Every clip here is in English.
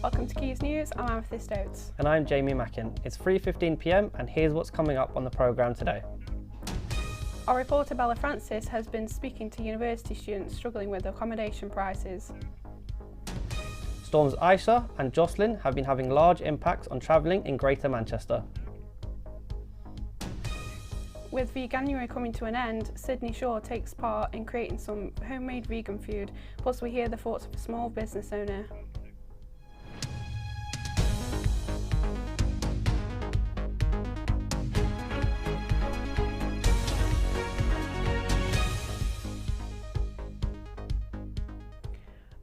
Welcome to Quays News, I'm Amethyst Oates. And I'm Jamie Mackin. It's 3:15 PM and here's what's coming up on the programme today. Our reporter Bella Francis has been speaking to university students struggling with accommodation prices. Storms Aisha and Jocelyn have been having large impacts on travelling in Greater Manchester. With Veganuary coming to an end, Sydney Shore takes part in creating some homemade vegan food, plus we hear the thoughts of a small business owner.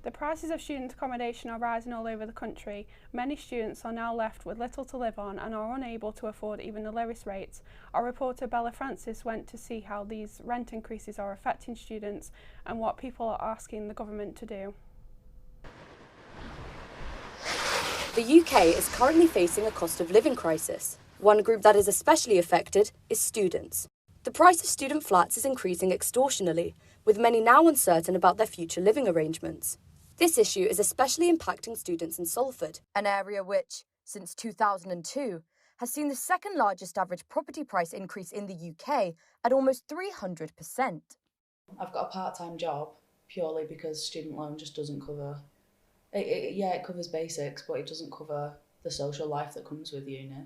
The prices of student accommodation are rising all over the country. Many students are now left with little to live on and are unable to afford even the lowest rates. Our reporter Bella Francis went to see how these rent increases are affecting students and what people are asking the government to do. The UK is currently facing a cost of living crisis. One group that is especially affected is students. The price of student flats is increasing extortionately, with many now uncertain about their future living arrangements. This issue is especially impacting students in Salford, an area which, since 2002, has seen the second largest average property price increase in the UK at almost 300%. I've got a part-time job purely because student loan just doesn't cover... It covers basics, but it doesn't cover the social life that comes with uni.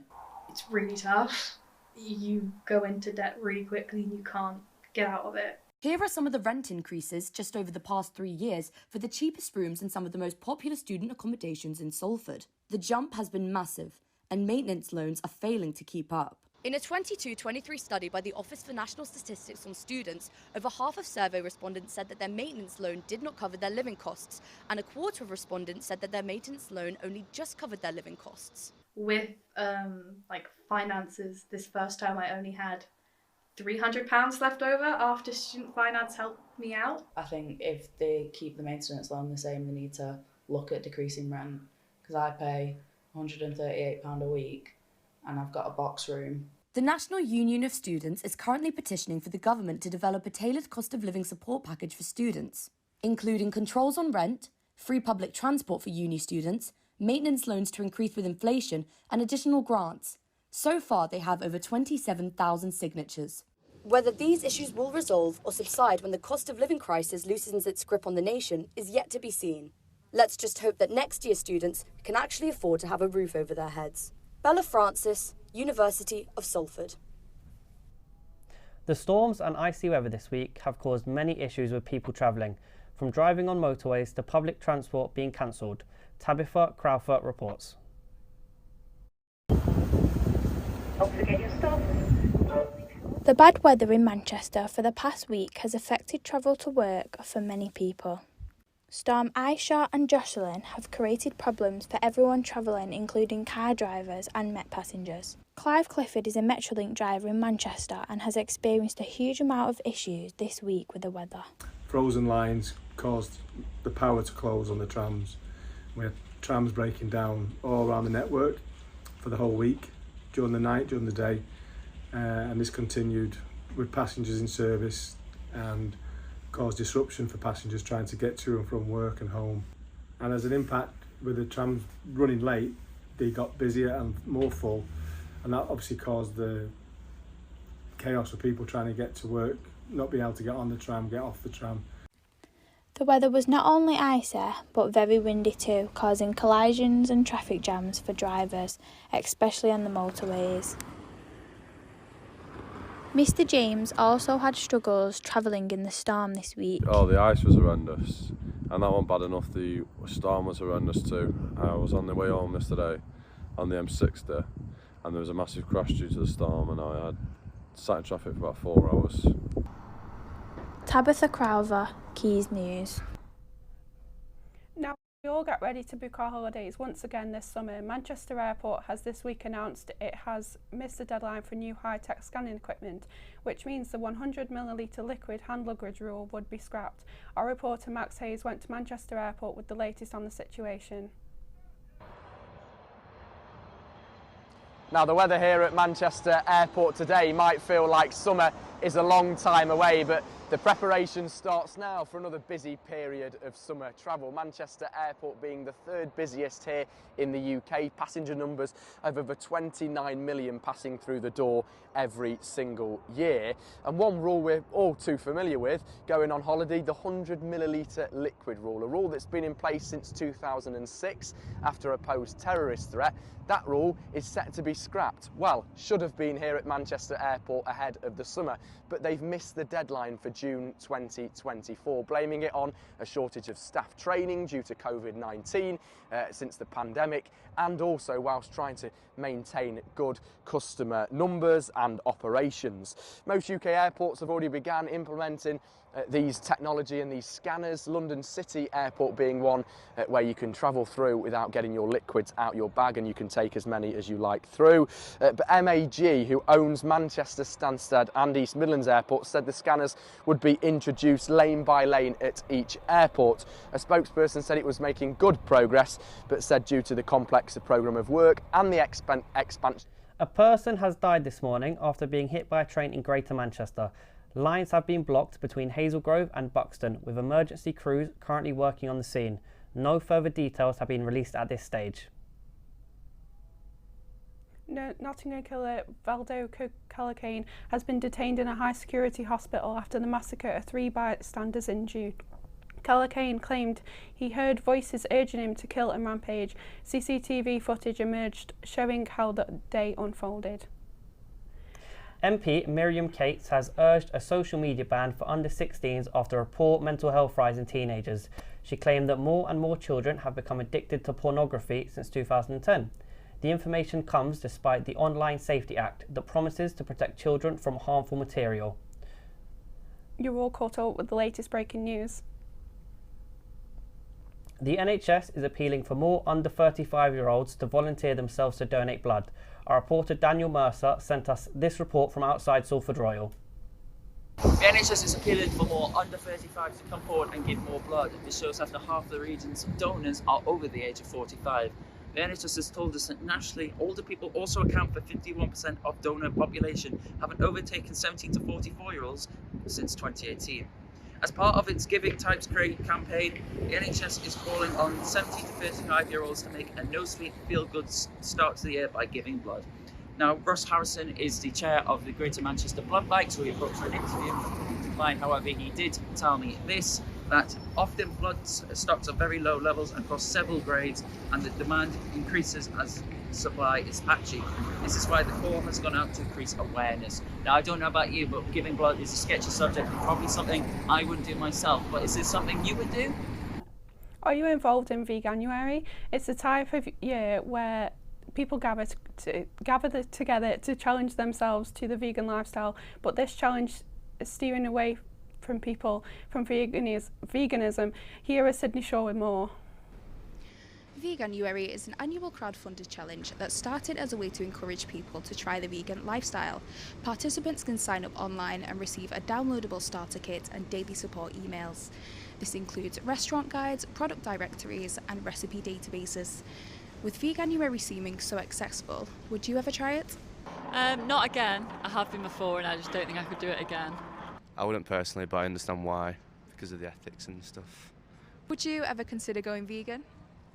It's really tough. You go into debt really quickly and you can't get out of it. Here are some of the rent increases just over the past 3 years for the cheapest rooms in some of the most popular student accommodations in Salford. The jump has been massive, and maintenance loans are failing to keep up. In a 22-23 study by the Office for National Statistics on students, over half of survey respondents said that their maintenance loan did not cover their living costs, and a quarter of respondents said that their maintenance loan only just covered their living costs. With finances, this first term I only had £300 left over after student finance helped me out. I think if they keep the maintenance loan the same, they need to look at decreasing rent, because I pay £138 a week and I've got a box room. The National Union of Students is currently petitioning for the government to develop a tailored cost of living support package for students, including controls on rent, free public transport for uni students, maintenance loans to increase with inflation, and additional grants. So far, they have over 27,000 signatures. Whether these issues will resolve or subside when the cost of living crisis loosens its grip on the nation is yet to be seen. Let's just hope that next year's students can actually afford to have a roof over their heads. Bella Francis, University of Salford. The storms and icy weather this week have caused many issues with people travelling, from driving on motorways to public transport being cancelled. Tabitha Crowther reports. Don't forget your stuff. The bad weather in Manchester for the past week has affected travel to work for many people. Storm Aisha and Jocelyn have created problems for everyone travelling, including car drivers and Met passengers. Clive Clifford is a Metrolink driver in Manchester and has experienced a huge amount of issues this week with the weather. Frozen lines caused the power to close on the trams. We had trams breaking down all around the network for the whole week, during the night, during the day. And this continued with passengers in service and caused disruption for passengers trying to get to and from work and home. And as an impact, with the trams running late, they got busier and more full, and that obviously caused the chaos for people trying to get to work, not being able to get on the tram, get off the tram. The weather was not only icy, but very windy too, causing collisions and traffic jams for drivers, especially on the motorways. Mr James also had struggles travelling in the storm this week. Oh, the ice was horrendous, and that wasn't bad enough. The storm was horrendous too. I was on the way home yesterday on the M60, and there was a massive crash due to the storm, and I had sat in traffic for about 4 hours. Tabitha Crowther, Quays News. Now we all get ready to book our holidays once again this summer. Manchester Airport has this week announced it has missed the deadline for new high-tech scanning equipment, which means the 100ml liquid hand luggage rule would be scrapped. Our reporter Max Hayes went to Manchester Airport with the latest on the situation. Now the weather here at Manchester Airport today might feel like summer is a long time away, but The preparation starts now for another busy period of summer travel. Manchester Airport being the third busiest here in the UK. Passenger numbers of over 29 million passing through the door every single year. And one rule we're all too familiar with going on holiday, the 100 millilitre liquid rule, a rule that's been in place since 2006 after a post-terrorist threat. That rule is set to be scrapped. Well, should have been here at Manchester Airport ahead of the summer, but they've missed the deadline for June 2024, blaming it on a shortage of staff training due to COVID-19 since the pandemic, and also whilst trying to maintain good customer numbers and operations. Most UK airports have already begun implementing these technology and these scanners, London City Airport being one where you can travel through without getting your liquids out your bag, and you can take as many as you like through. But MAG, who owns Manchester, Stansted and East Midlands Airport, said the scanners would be introduced lane by lane at each airport. A spokesperson said it was making good progress, but said due to the complex programme of work and the expansion. A person has died this morning after being hit by a train in Greater Manchester. Lines have been blocked between Hazelgrove and Buxton, with emergency crews currently working on the scene. No further details have been released at this stage. Nottingham killer Valdo Calacane has been detained in a high-security hospital after the massacre of 3 bystanders in June. Calacane claimed he heard voices urging him to kill and rampage. CCTV footage emerged showing how the day unfolded. MP Miriam Cates has urged a social media ban for under 16s after a poor mental health rise in teenagers. She claimed that more and more children have become addicted to pornography since 2010. The information comes despite the Online Safety Act that promises to protect children from harmful material. You're all caught up with the latest breaking news. The NHS is appealing for more under 35-year-olds to volunteer themselves to donate blood. Our reporter Daniel Mercer sent us this report from outside Salford Royal. The NHS is appealing for more under 35s to come forward and give more blood. This shows after half the region's donors are over the age of 45. The NHS has told us that nationally, older people also account for 51% of donor population, having overtaken 17 to 44-year-olds since 2018. As part of its Giving Types Great campaign, the NHS is calling on 70 to 35-year-olds to make a no-sleep, feel-good start to the year by giving blood. Now, Ross Harrison is the chair of the Greater Manchester Blood Bank, so we approached for an interview. Fine, however, he did tell me this, that often blood stocks are very low levels across several grades, and the demand increases as supply is patchy. This is why the call has gone out to increase awareness. Now, I don't know about you, but giving blood is a sketchy subject and probably something I wouldn't do myself, but is this something you would do? Are you involved in Veganuary? It's a type of year where people gather together to challenge themselves to the vegan lifestyle, but this challenge is steering away from people from veganism. Here is Sydney Shaw with more. Veganuary is an annual crowdfunded challenge that started as a way to encourage people to try the vegan lifestyle. Participants can sign up online and receive a downloadable starter kit and daily support emails. This includes restaurant guides, product directories and recipe databases. With Veganuary seeming so accessible, would you ever try it? Not again. I have been before and I just don't think I could do it again. I wouldn't personally, but I understand why, because of the ethics and stuff. Would you ever consider going vegan?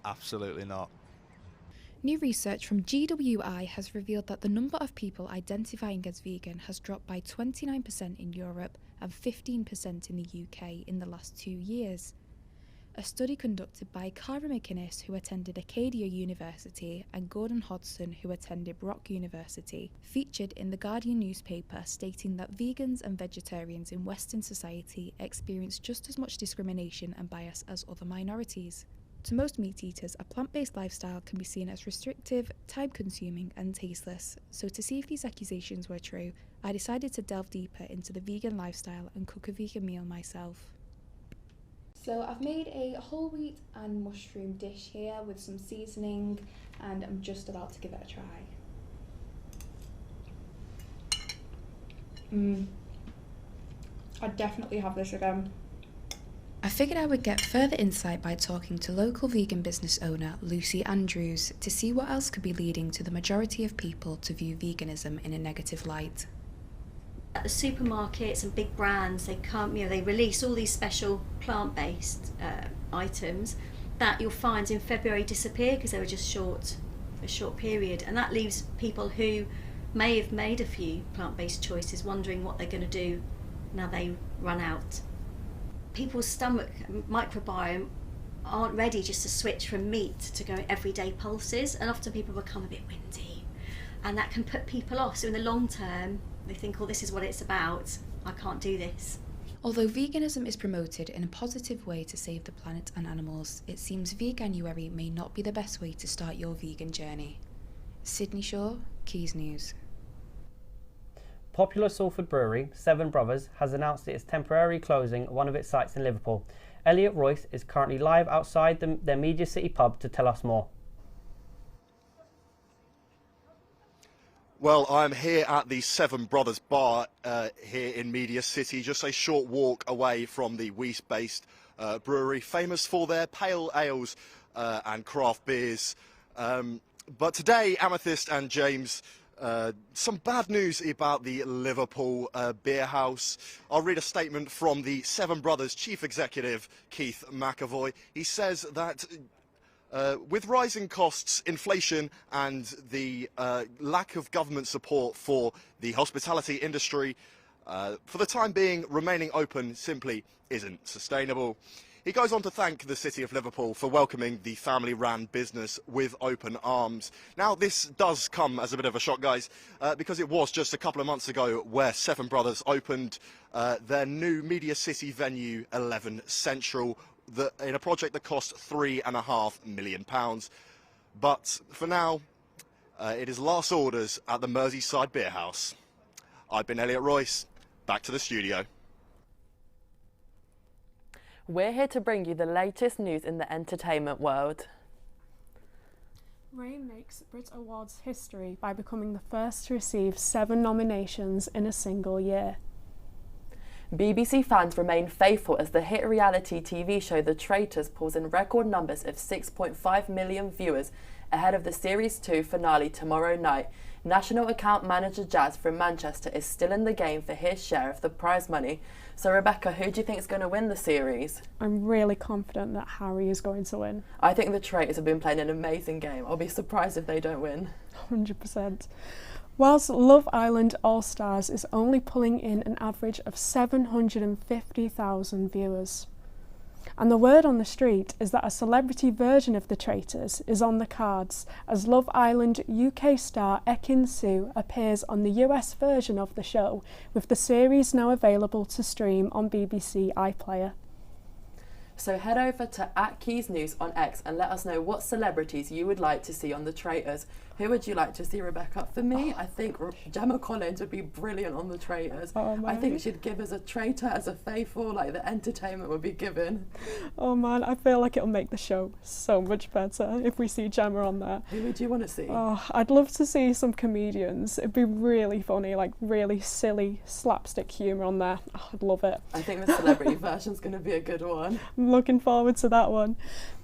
Absolutely not. New research from GWI has revealed that the number of people identifying as vegan has dropped by 29% in Europe and 15% in the UK in the last 2 years. A study conducted by Cara McInnes, who attended Acadia University, and Gordon Hodson, who attended Brock University, featured in the Guardian newspaper, stating that vegans and vegetarians in Western society experience just as much discrimination and bias as other minorities. To most meat eaters, a plant-based lifestyle can be seen as restrictive, time-consuming and tasteless. So to see if these accusations were true, I decided to delve deeper into the vegan lifestyle and cook a vegan meal myself. So I've made a whole wheat and mushroom dish here with some seasoning, and I'm just about to give it a try. I'd definitely have this again. I figured I would get further insight by talking to local vegan business owner Lucy Andrews to see what else could be leading to the majority of people to view veganism in a negative light. At the supermarkets and big brands, they come, they release all these special plant-based items that you'll find in February disappear because they were just a short period, and that leaves people who may have made a few plant-based choices wondering what they're going to do now they run out. People's stomach microbiome aren't ready just to switch from meat to going everyday pulses, and often people become a bit windy, and that can put people off. So in the long term, they think, oh, this is what it's about, I can't do this. Although veganism is promoted in a positive way to save the planet and animals, it seems Veganuary may not be the best way to start your vegan journey. Sydney Shaw, Quays News. Popular Salford brewery, Seven Brothers, has announced it is temporarily closing one of its sites in Liverpool. Elliot Royce is currently live outside their Media City pub to tell us more. Well, I'm here at the Seven Brothers bar here in Media City, just a short walk away from the Wies-based brewery, famous for their pale ales and craft beers. But today, Amethyst and James, some bad news about the Liverpool beer house. I'll read a statement from the Seven Brothers chief executive, Keith McAvoy. He says that with rising costs, inflation and the lack of government support for the hospitality industry, for the time being, remaining open simply isn't sustainable. He goes on to thank the City of Liverpool for welcoming the family-run business with open arms. Now, this does come as a bit of a shock, guys, because it was just a couple of months ago where Seven Brothers opened their new Media City venue, 11 Central, in a project that cost £3.5 million. But for now, it is last orders at the Merseyside Beer House. I've been Elliot Royce. Back to the studio. We're here to bring you the latest news in the entertainment world. Ray makes Brit Awards history by becoming the first to receive 7 nominations in a single year. BBC fans remain faithful as the hit reality TV show The Traitors pulls in record numbers of 6.5 million viewers ahead of the Series 2 finale tomorrow night. National account manager Jazz from Manchester is still in the game for his share of the prize money. So Rebecca, who do you think is going to win the series? I'm really confident that Harry is going to win. I think the Traitors have been playing an amazing game. I'll be surprised if they don't win. 100%. Whilst Love Island All Stars is only pulling in an average of 750,000 viewers. And the word on the street is that a celebrity version of The Traitors is on the cards, as Love Island UK star Ekin Su appears on the US version of the show, with the series now available to stream on BBC iPlayer. So head over to @Quays News on X and let us know what celebrities you would like to see on The Traitors. Who would you like to see, Rebecca? For me, I think Gemma Collins would be brilliant on The Traitors. I think she'd give us a traitor as a faithful, like the entertainment would be given. Oh man, I feel like it'll make the show so much better if we see Gemma on there. Who would you want to see? Oh, I'd love to see some comedians. It'd be really funny, like really silly slapstick humour on there. Oh, I'd love it. I think the celebrity version's going to be a good one. I'm looking forward to that one.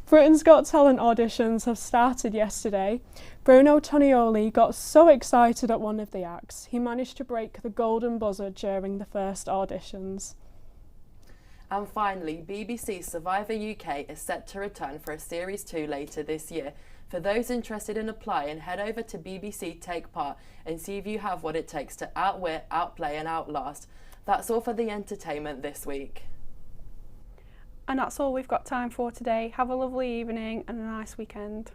Britain's Got Talent auditions have started yesterday. Bruno Tonioli got so excited at one of the acts, he managed to break the golden buzzer during the first auditions. And finally, BBC Survivor UK is set to return for a Series 2 later this year. For those interested in applying, head over to BBC Take Part and see if you have what it takes to outwit, outplay and outlast. That's all for the entertainment this week. And that's all we've got time for today. Have a lovely evening and a nice weekend.